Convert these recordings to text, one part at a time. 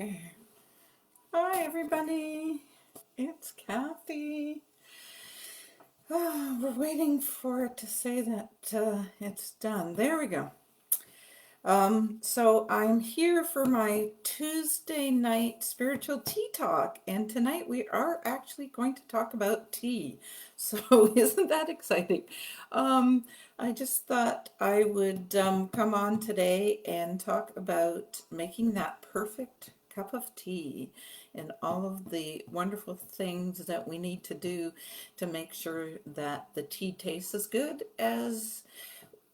Okay. Hi, everybody. It's Kathy. We're waiting for it to say that it's done. There we go. So I'm here for my Tuesday night spiritual tea talk, and tonight we are actually going to talk about tea. So isn't that exciting? Um, I just thought I would come on today and talk about making that perfect cup of tea and all of the wonderful things that we need to do to make sure that the tea tastes as good as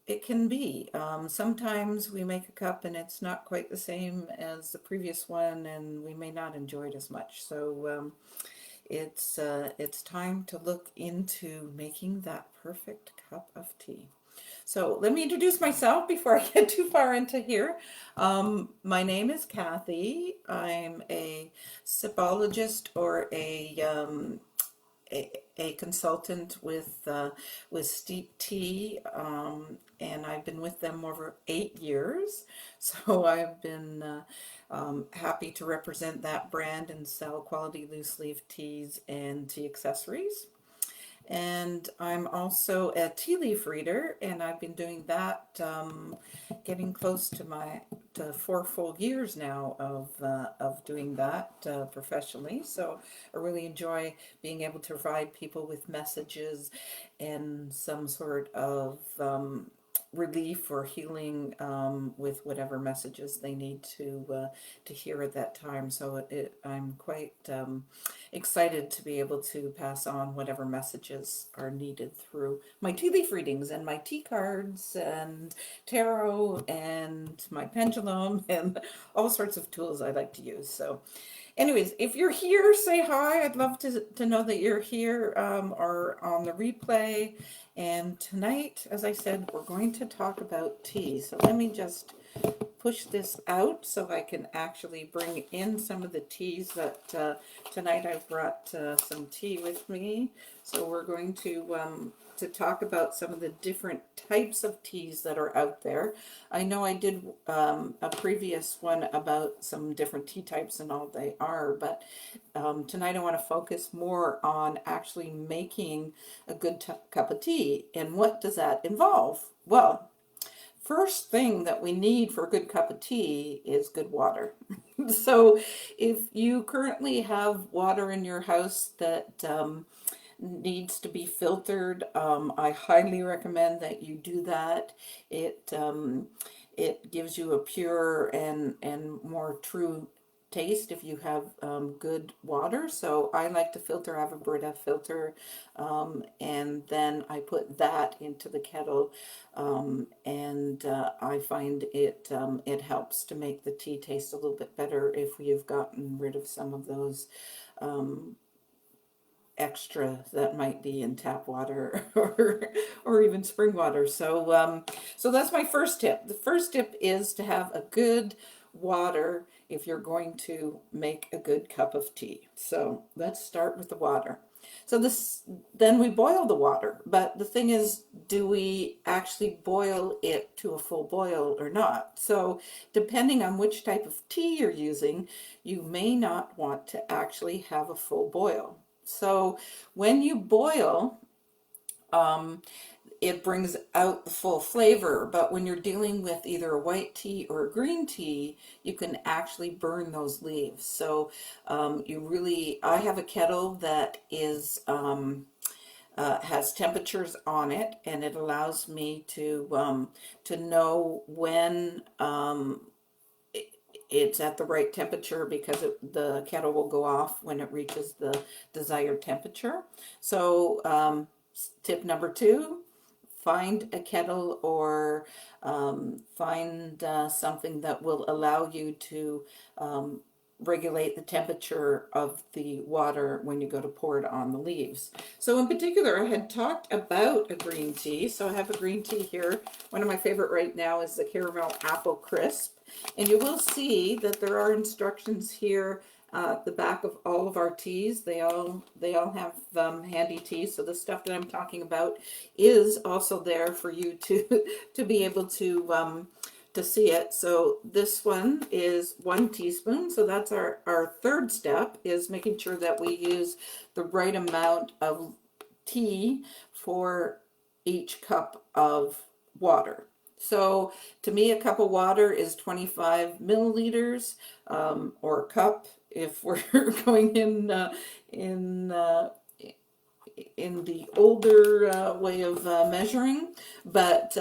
it can be. Sometimes we make a cup and it's not quite the same as the previous one, and we may not enjoy it as much. So it's time to look into making that perfect cup of tea. So let me introduce myself before I get too far into here. My name is Kathy. I'm a sipologist or a consultant with Steep Tea, and I've been with them over 8 years. So I've been happy to represent that brand and sell quality loose leaf teas and tea accessories. And I'm also a tea leaf reader, and I've been doing that, getting close to my to 4 full years now of doing that professionally. So I really enjoy being able to provide people with messages and some sort of relief or healing with whatever messages they need to hear at that time. So I'm quite excited to be able to pass on whatever messages are needed through my tea leaf readings and my tea cards and tarot and my pendulum and all sorts of tools I like to use. So anyways, if you're here, say hi. I'd love to know that you're here or on the replay. And tonight, as I said, we're going to talk about tea. So let me just push this out so I can actually bring in some of the teas that tonight I've brought some tea with me. So we're going to talk about some of the different types of teas that are out there. I know I did a previous one about some different tea types and all they are, but tonight I want to focus more on actually making a good cup of tea. And what does that involve? Well, first thing that we need for a good cup of tea is good water. So if you currently have water in your house that needs to be filtered, I highly recommend that you do that. It gives you a pure and more true taste if you have good water. So I like to filter. I have a Brita filter, and then I put that into the kettle, and I find it helps to make the tea taste a little bit better if you've gotten rid of some of those um, extra that might be in tap water or even spring water. So that's my first tip. The first tip is to have a good water if you're going to make a good cup of tea. So let's start with the water. So this then we boil the water, but the thing is, do we actually boil it to a full boil or not? So depending on which type of tea you're using, you may not want to actually have a full boil. So when you boil, um, it brings out the full flavor. But when you're dealing with either a white tea or a green tea, you can actually burn those leaves. So I have a kettle that is has temperatures on it, and it allows me to know when it's at the right temperature because the kettle will go off when it reaches the desired temperature. So tip number two, find a kettle or find something that will allow you to regulate the temperature of the water when you go to pour it on the leaves. So in particular, I had talked about a green tea. So I have a green tea here. One of my favorite right now is the Caramel Apple Crisp. And you will see that there are instructions here at the back of all of our teas. They all have handy teas. So the stuff that I'm talking about is also there for you to to be able to see it. So this one is 1 teaspoon. So that's our third step, is making sure that we use the right amount of tea for each cup of water. So to me, a cup of water is 25 milliliters, or a cup if we're going in in the older way of measuring. But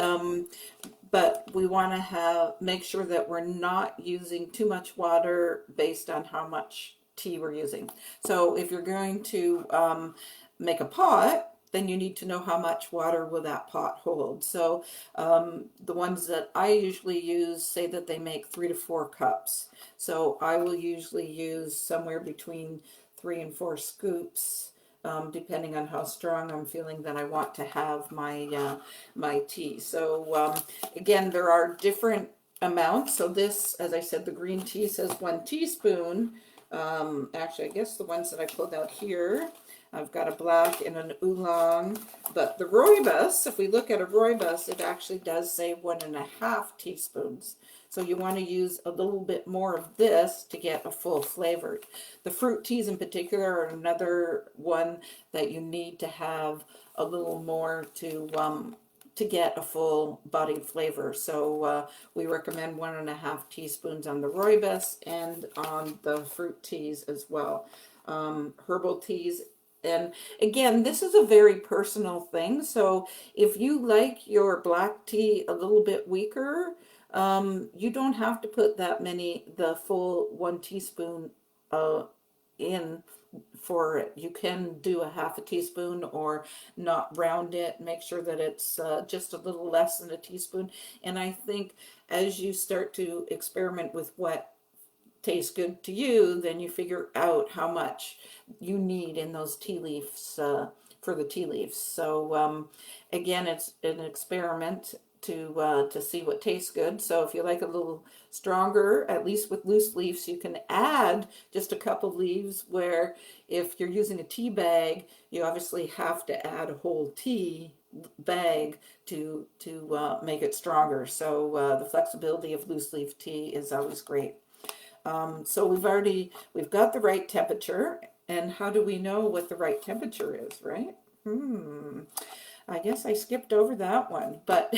we want to make sure that we're not using too much water based on how much tea we're using. So if you're going to make a pot, then you need to know how much water will that pot hold. So the ones that I usually use say that they make 3 to 4 cups. So I will usually use somewhere between 3 and 4 scoops, depending on how strong I'm feeling that I want to have my tea. So again, there are different amounts. So this, as I said, the green tea says 1 teaspoon. Actually, I guess the ones that I pulled out here, I've got a black and an oolong, but the rooibos, if we look at a rooibos, it actually does say 1.5 teaspoons. So you want to use a little bit more of this to get a full flavor. The fruit teas in particular are another one that you need to have a little more to get a full bodied flavor. So we recommend 1.5 teaspoons on the rooibos and on the fruit teas as well. Herbal teas. And again, this is a very personal thing. So if you like your black tea a little bit weaker, you don't have to put the full 1 teaspoon in for it. You can do a 1/2 teaspoon or not round it. Make sure that it's just a little less than a teaspoon. And I think as you start to experiment with what tastes good to you, then you figure out how much you need in those tea leaves for the tea leaves. So again, it's an experiment to see what tastes good. So if you like a little stronger, at least with loose leaves, you can add just a couple leaves. Where if you're using a tea bag, you obviously have to add a whole tea bag to make it stronger. So the flexibility of loose leaf tea is always great. So we've got the right temperature. And how do we know what the right temperature is, right? I guess I skipped over that one, but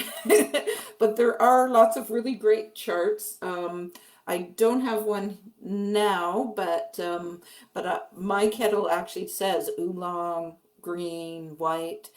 but there are lots of really great charts. I don't have one now, but my kettle actually says oolong, green, white.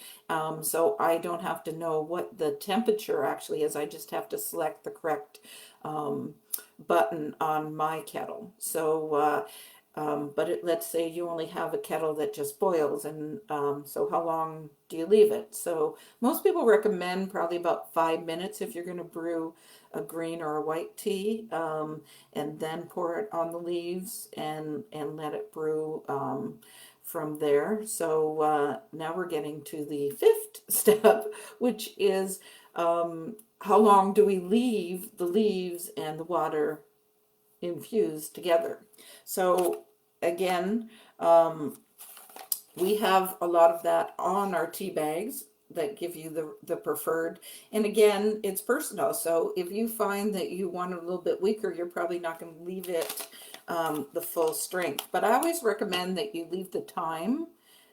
So I don't have to know what the temperature actually is. I just have to select the correct button on my kettle. So but let's say you only have a kettle that just boils, and so how long do you leave it? So most people recommend probably about 5 minutes if you're going to brew a green or a white tea, and then pour it on the leaves and let it brew from there. So now we're getting to the fifth step, which is how long do we leave the leaves and the water infused together? So again, we have a lot of that on our tea bags that give you the preferred. And again, it's personal. So if you find that you want it a little bit weaker, you're probably not going to leave it the full strength. But I always recommend that you leave the time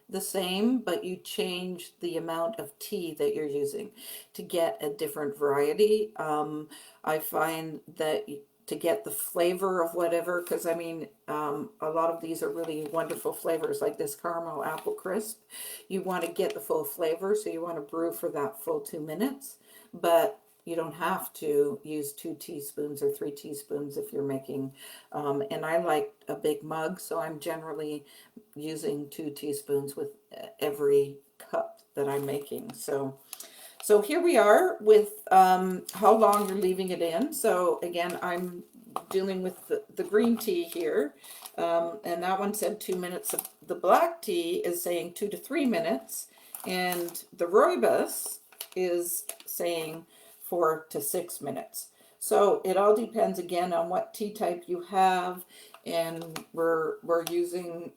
the same, but you change the amount of tea that you're using to get a different variety. I find that to get the flavor of whatever, because I mean, a lot of these are really wonderful flavors, like this caramel apple crisp. You want to get the full flavor, so you want to brew for that full 2 minutes, but you don't have to use 2 teaspoons or 3 teaspoons if you're making, and I like a big mug, so I'm generally using 2 teaspoons with every cup that I'm making. So here we are with how long you're leaving it in. So again, I'm dealing with the green tea here, and that one said 2 minutes. The black tea is saying 2 to 3 minutes, and the rooibos is saying 4 to 6 minutes. So it all depends again on what tea type you have, and we're using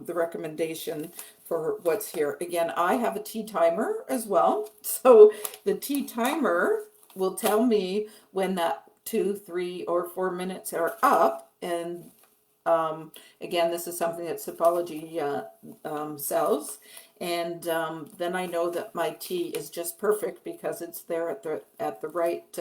the recommendation for what's here. Again, I have a tea timer as well. So the tea timer will tell me when that 2, 3, or 4 minutes are up. And again, this is something that Sipology sells. And then I know that my tea is just perfect because it's there at the right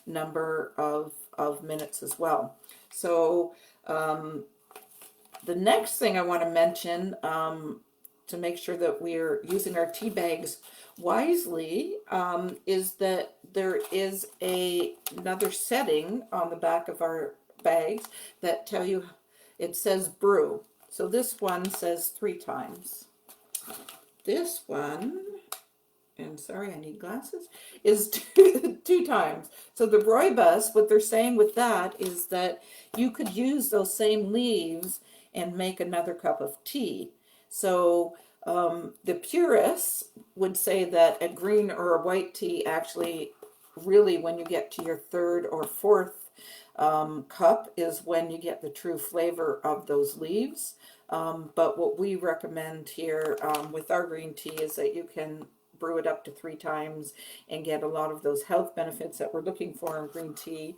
number of minutes as well. So the next thing I want to mention, to make sure that we're using our tea bags wisely, is that there is another setting on the back of our bags that tell you, it says brew. So this one says 3 times. This one, and sorry, I need glasses, is two times. So the rooibos, what they're saying with that is that you could use those same leaves and make another cup of tea. So the purists would say that a green or a white tea actually, really, when you get to your 3rd or 4th cup is when you get the true flavor of those leaves. But what we recommend here with our green tea is that you can brew it up to 3 times and get a lot of those health benefits that we're looking for in green tea.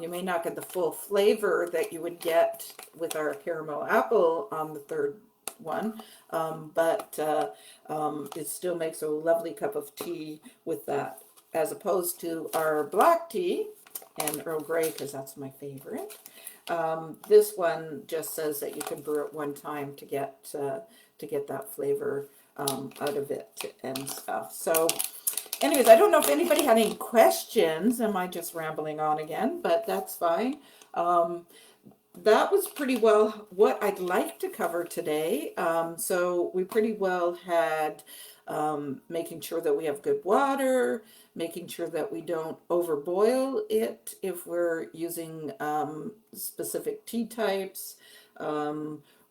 You may not get the full flavor that you would get with our caramel apple on the 3rd one, but it still makes a lovely cup of tea with that, as opposed to our black tea and Earl Grey, because that's my favorite. This one just says that you can brew it 1 time to get that flavor out of it and stuff. So anyways, I don't know if anybody had any questions. Am I just rambling on again? But that's fine. That was pretty well what I'd like to cover today. So we pretty well had making sure that we have good water, making sure that we don't overboil it if we're using specific tea types.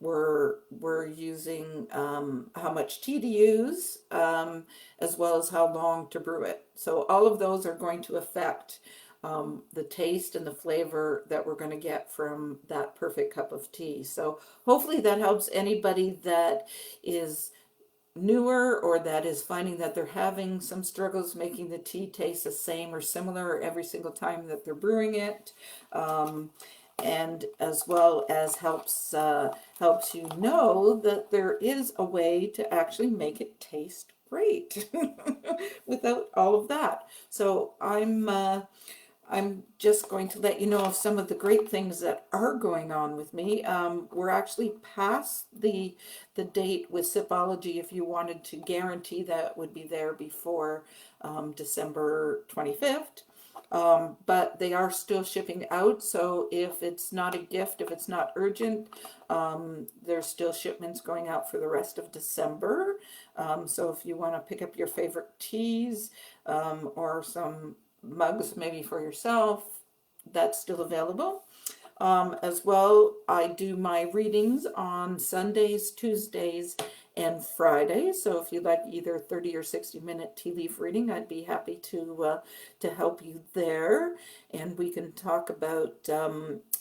We're using how much tea to use, as well as how long to brew it. So all of those are going to affect the taste and the flavor that we're going to get from that perfect cup of tea. So hopefully that helps anybody that is newer or that is finding that they're having some struggles making the tea taste the same or similar every single time that they're brewing it. And as well as helps you know that there is a way to actually make it taste great without all of that. So I'm just going to let you know of some of the great things that are going on with me. We're actually past the date with Sipology. If you wanted to guarantee that would be there before December 25th. But they are still shipping out, so if it's not a gift, if it's not urgent, there's still shipments going out for the rest of December. So if you want to pick up your favorite teas or some mugs maybe for yourself, that's still available. As well, I do my readings on Sundays, Tuesdays, and Fridays. So if you'd like either 30 or 60-minute tea leaf reading, I'd be happy to help you there. And we can talk about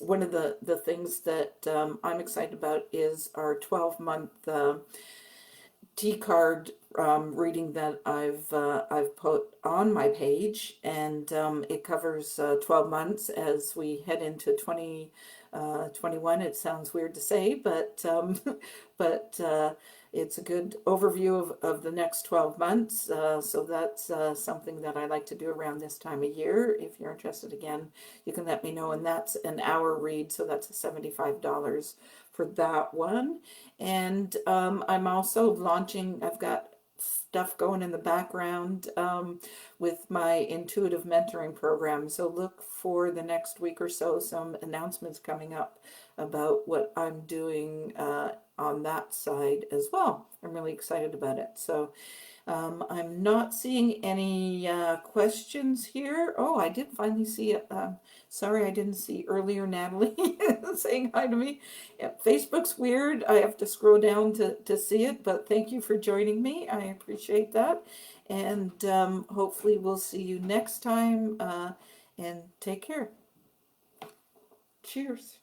one of the things that I'm excited about is our 12-month tea card reading that I've put on my page, and it covers 12 months as we head into 2021. It sounds weird to say, but but it's a good overview of the next 12 months. So that's something that I like to do around this time of year. If you're interested, again, you can let me know, and that's an hour read, so that's $75 for that one. And I'm also launching, I've got stuff going in the background with my intuitive mentoring program. So look for the next week or so some announcements coming up about what I'm doing on that side as well. I'm really excited about it. So I'm not seeing any questions here. Oh, I did finally see it. Sorry, I didn't see earlier Natalie saying hi to me. Yeah, Facebook's weird. I have to scroll down to see it, but thank you for joining me. I appreciate that. And hopefully we'll see you next time. And take care. Cheers.